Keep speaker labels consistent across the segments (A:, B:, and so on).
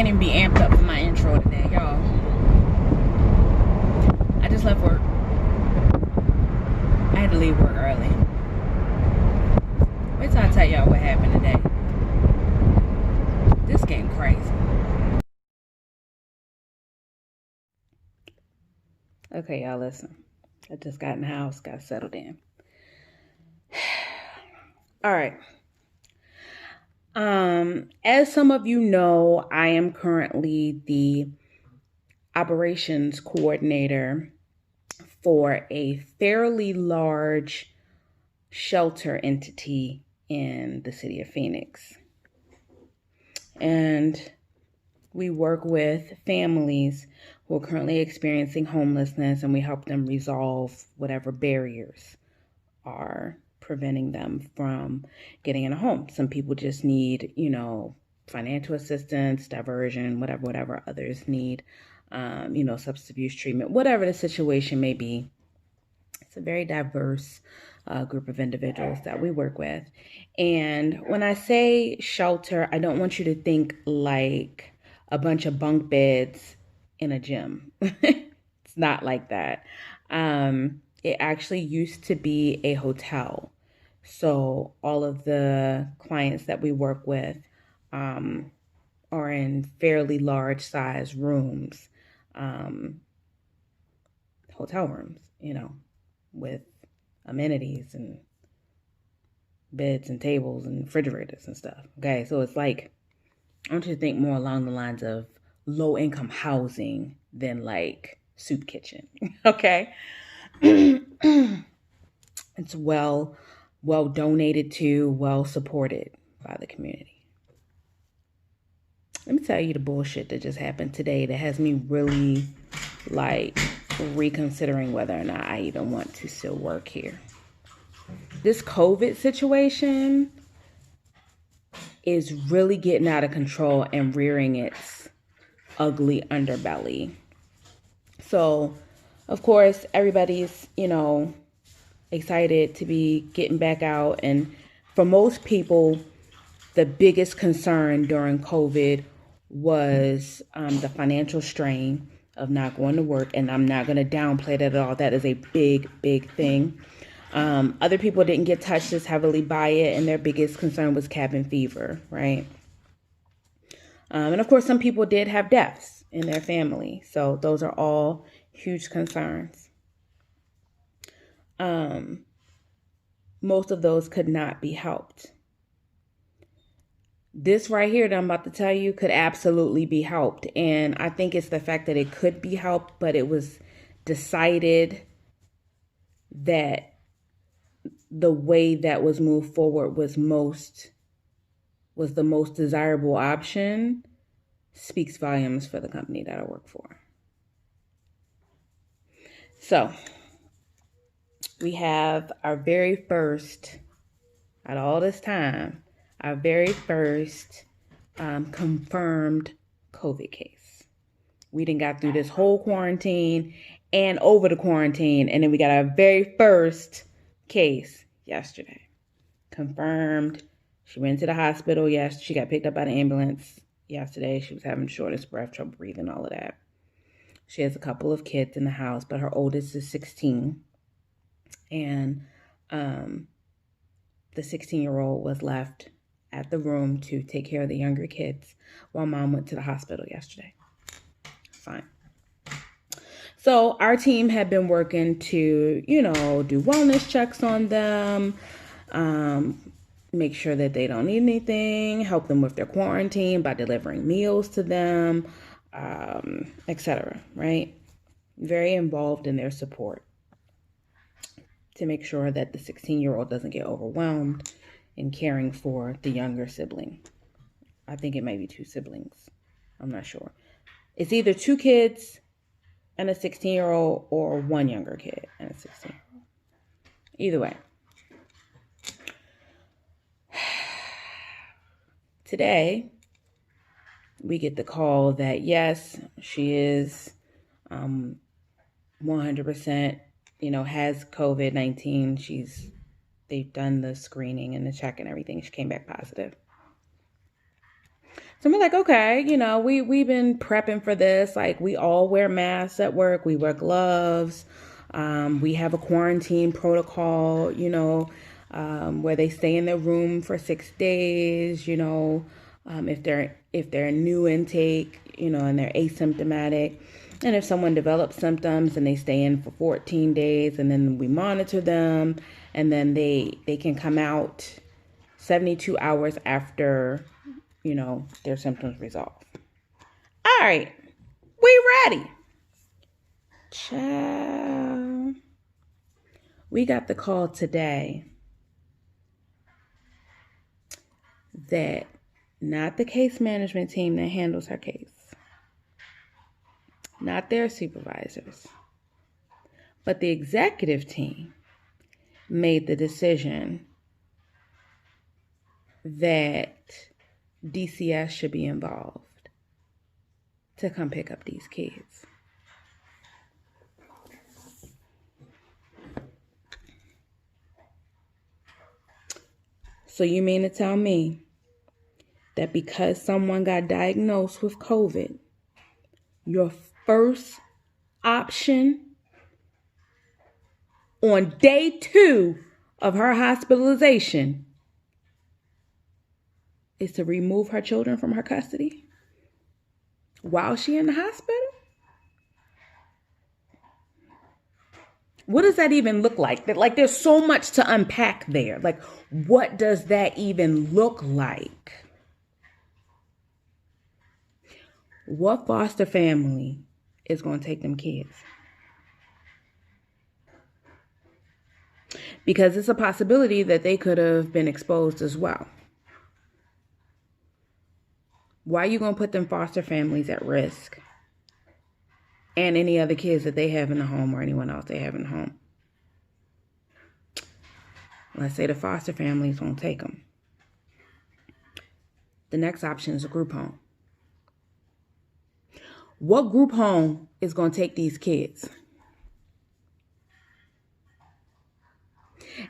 A: can't even be amped up for my intro today, y'all. I just left work. I had to leave work early. Wait till I tell y'all what happened today. This game crazy. Okay, y'all, listen. I just got in the house, got settled in. All right. As some of you know, I am currently the operations coordinator for a fairly large shelter entity in the city of Phoenix. And we work with families who are currently experiencing homelessness, and we help them resolve whatever barriers are preventing them from getting in a home. Some people just need, financial assistance, diversion, whatever others need, substance abuse treatment, whatever the situation may be. It's a very diverse group of individuals that we work with. And when I say shelter, I don't want you to think like a bunch of bunk beds in a gym. It's not like that. It actually used to be a hotel. So all of the clients that we work with are in fairly large size rooms, hotel rooms, with amenities and beds and tables and refrigerators and stuff. Okay, so it's like, I want you to think more along the lines of low income housing than like soup kitchen. Okay. It's well donated to, well supported by the community. Let me tell you the bullshit that just happened today that has me really reconsidering whether or not I even want to still work here. This COVID situation is really getting out of control and rearing its ugly underbelly. So, of course, everybody's, excited to be getting back out. And for most people, the biggest concern during COVID was the financial strain of not going to work. And I'm not going to downplay that at all. That is a big, big thing. Other people didn't get touched as heavily by it, and their biggest concern was cabin fever, right? And of course, some people did have deaths in their family. So those are all huge concerns. Most of those could not be helped. This right here that I'm about to tell you could absolutely be helped. And I think it's the fact that it could be helped, but it was decided that the way that was moved forward was the most desirable option, speaks volumes for the company that I work for. So we have our very first, out of all this time, our very first confirmed COVID case. We done got through this whole quarantine and over the quarantine, and then we got our very first case yesterday. Confirmed. She went to the hospital. Yes, she got picked up by the ambulance yesterday. She was having shortness of breath, trouble breathing, all of that. She has a couple of kids in the house, but her oldest is 16. And the 16-year-old was left at the room to take care of the younger kids while mom went to the hospital yesterday. Fine. So our team had been working to, do wellness checks on them, make sure that they don't need anything, help them with their quarantine by delivering meals to them, etc. Right? Very involved in their support to make sure that the 16-year-old doesn't get overwhelmed in caring for the younger sibling. I think it may be 2 siblings. I'm not sure. It's either 2 kids and a 16-year-old or 1 younger kid and a 16-year-old. Either way. Today, we get the call that yes, she is 100%, has COVID-19. They've done the screening and the check and everything. She came back positive. So we're like, okay, we've been prepping for this. Like, we all wear masks at work. We wear gloves. We have a quarantine protocol, where they stay in their room for 6 days, if they're a new intake, and they're asymptomatic. And if someone develops symptoms and they stay in for 14 days, and then we monitor them, and then they can come out 72 hours after, their symptoms resolve. All right, we ready. Ciao. We got the call today that not the case management team that handles her case, not their supervisors, but the executive team made the decision that DCS should be involved to come pick up these kids. So you mean to tell me that because someone got diagnosed with COVID, your first option on day 2 of her hospitalization is to remove her children from her custody while she's in the hospital? What does that even look like? Like, there's so much to unpack there. Like, what does that even look like? What foster family is going to take them kids? Because it's a possibility that they could have been exposed as well. Why are you going to put them foster families at risk? And any other kids that they have in the home or anyone else they have in the home? Let's say the foster families won't take them. The next option is a group home. What group home is going to take these kids?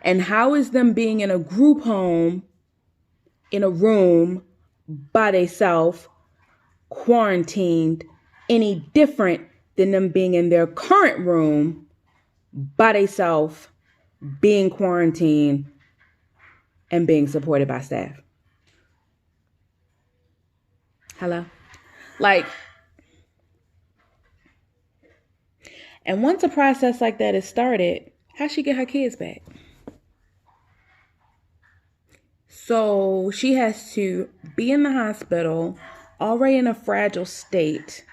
A: And how is them being in a group home, in a room, by themselves, quarantined, any different than them being in their current room, by themselves, being quarantined, and being supported by staff? Hello? And once a process like that is started, how'd she get her kids back? So she has to be in the hospital, already in a fragile state,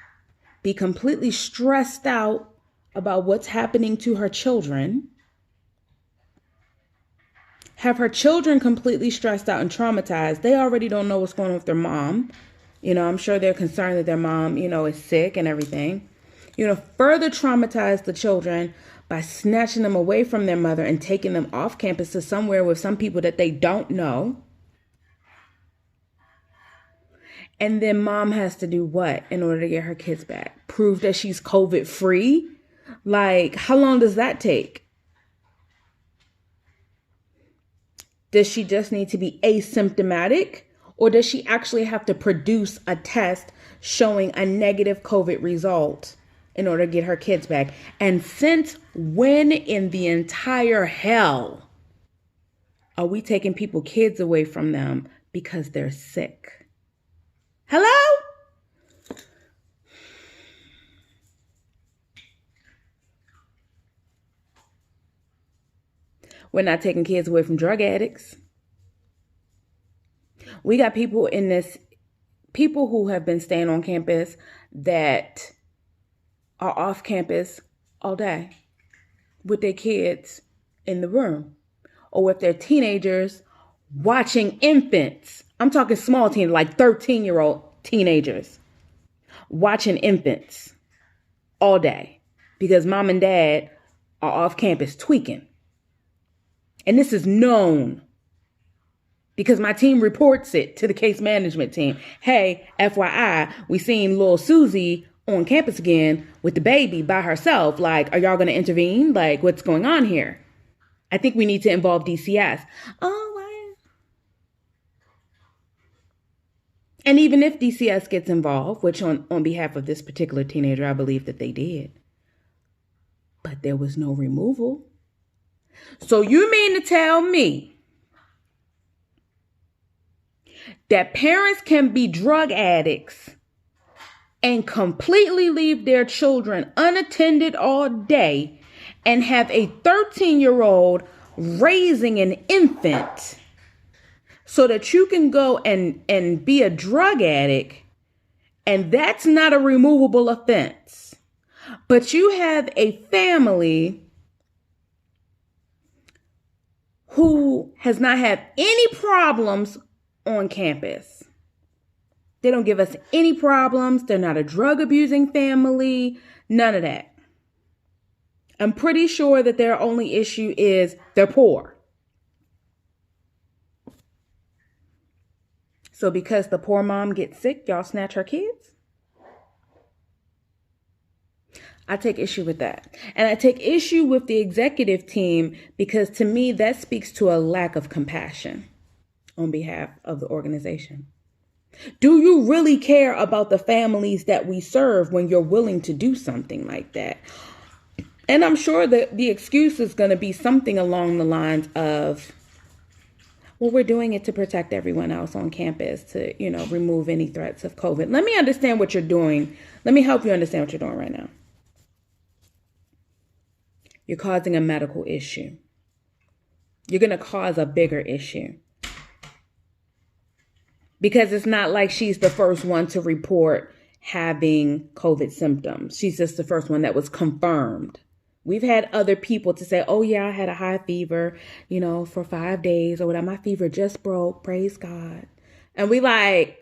A: be completely stressed out about what's happening to her children, have her children completely stressed out and traumatized. They already don't know what's going on with their mom. I'm sure they're concerned that their mom, is sick and everything. Further traumatize the children by snatching them away from their mother and taking them off campus to somewhere with some people that they don't know. And then mom has to do what in order to get her kids back? Prove that she's COVID free? Like, how long does that take? Does she just need to be asymptomatic? Or does she actually have to produce a test showing a negative COVID result in order to get her kids back? And since when in the entire hell are we taking people's kids away from them because they're sick? Hello? We're not taking kids away from drug addicts. We got people who have been staying on campus that are off campus all day with their kids in the room, or with their teenagers watching infants. I'm talking small teen, like 13-year-old teenagers watching infants all day because mom and dad are off campus tweaking. And this is known because my team reports it to the case management team. Hey, FYI, we seen little Susie on campus again with the baby by herself. Like, are y'all going to intervene? Like, what's going on here? I think we need to involve DCS. Oh, why? And even if DCS gets involved, which on behalf of this particular teenager, I believe that they did, but there was no removal. So you mean to tell me that parents can be drug addicts and completely leave their children unattended all day and have a 13-year-old raising an infant so that you can go and be a drug addict, and that's not a removable offense? But you have a family who has not had any problems on campus. They don't give us any problems. They're not a drug abusing family. None of that. I'm pretty sure that their only issue is they're poor. So because the poor mom gets sick, y'all snatch her kids? I take issue with that. And I take issue with the executive team because to me, that speaks to a lack of compassion on behalf of the organization. Do you really care about the families that we serve when you're willing to do something like that? And I'm sure that the excuse is going to be something along the lines of, well, we're doing it to protect everyone else on campus, to, remove any threats of COVID. Let me understand what you're doing. Let me help you understand what you're doing right now. You're causing a medical issue. You're going to cause a bigger issue. Because it's not like she's the first one to report having COVID symptoms. She's just the first one that was confirmed. We've had other people to say, oh yeah, I had a high fever, for 5 days or whatever. My fever just broke. Praise God. And we like,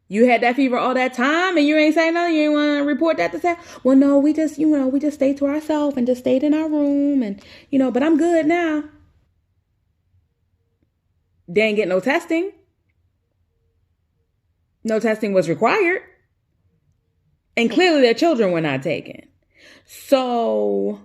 A: you had that fever all that time and you ain't saying nothing. You ain't want to report that to say, well, no, we just stayed to ourselves and just stayed in our room and, but I'm good now. They ain't get no testing. No testing was required. And clearly their children were not taken. So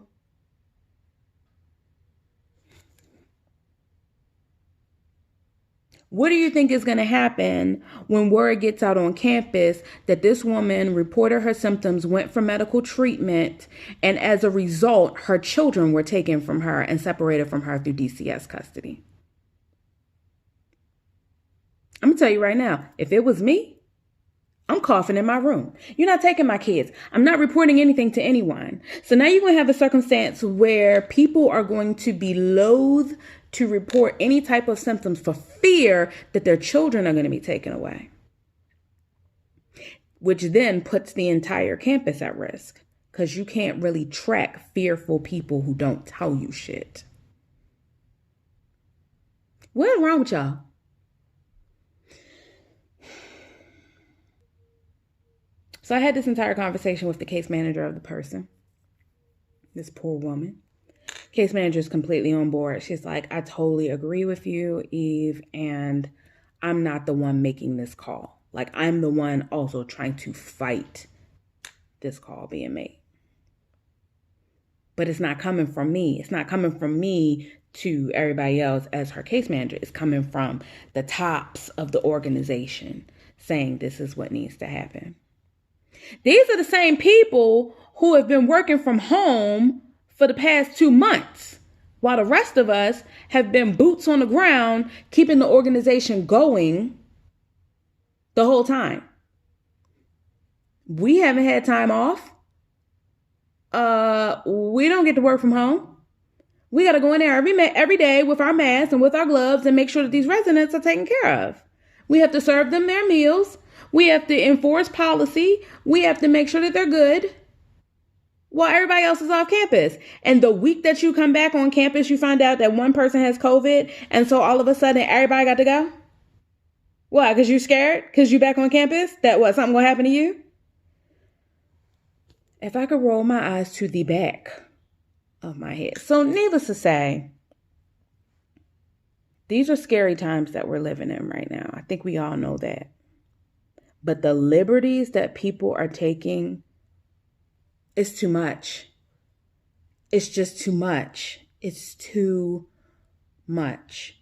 A: what do you think is going to happen when word gets out on campus that this woman reported her symptoms, went for medical treatment, and as a result, her children were taken from her and separated from her through DCS custody? I'm going to tell you right now, if it was me, I'm coughing in my room. You're not taking my kids. I'm not reporting anything to anyone. So now you're going to have a circumstance where people are going to be loath to report any type of symptoms for fear that their children are going to be taken away, which then puts the entire campus at risk because you can't really track fearful people who don't tell you shit. What's wrong with y'all? So I had this entire conversation with the case manager of the person, this poor woman. Case manager is completely on board. She's like, I totally agree with you, Eve, and I'm not the one making this call. Like, I'm the one also trying to fight this call being made. But it's not coming from me. It's not coming from me to everybody else as her case manager. It's coming from the tops of the organization saying this is what needs to happen. These are the same people who have been working from home for the past 2 months, while the rest of us have been boots on the ground, keeping the organization going the whole time. We haven't had time off. We don't get to work from home. We got to go in there every day with our masks and with our gloves and make sure that these residents are taken care of. We have to serve them their meals. We have to enforce policy. We have to make sure that they're good while everybody else is off campus. And the week that you come back on campus, you find out that one person has COVID. And so all of a sudden, everybody got to go. Why? Because you're scared? Because you're back on campus? That what? Something going to happen to you? If I could roll my eyes to the back of my head. So needless to say, these are scary times that we're living in right now. I think we all know that. But the liberties that people are taking is too much. It's just too much. It's too much.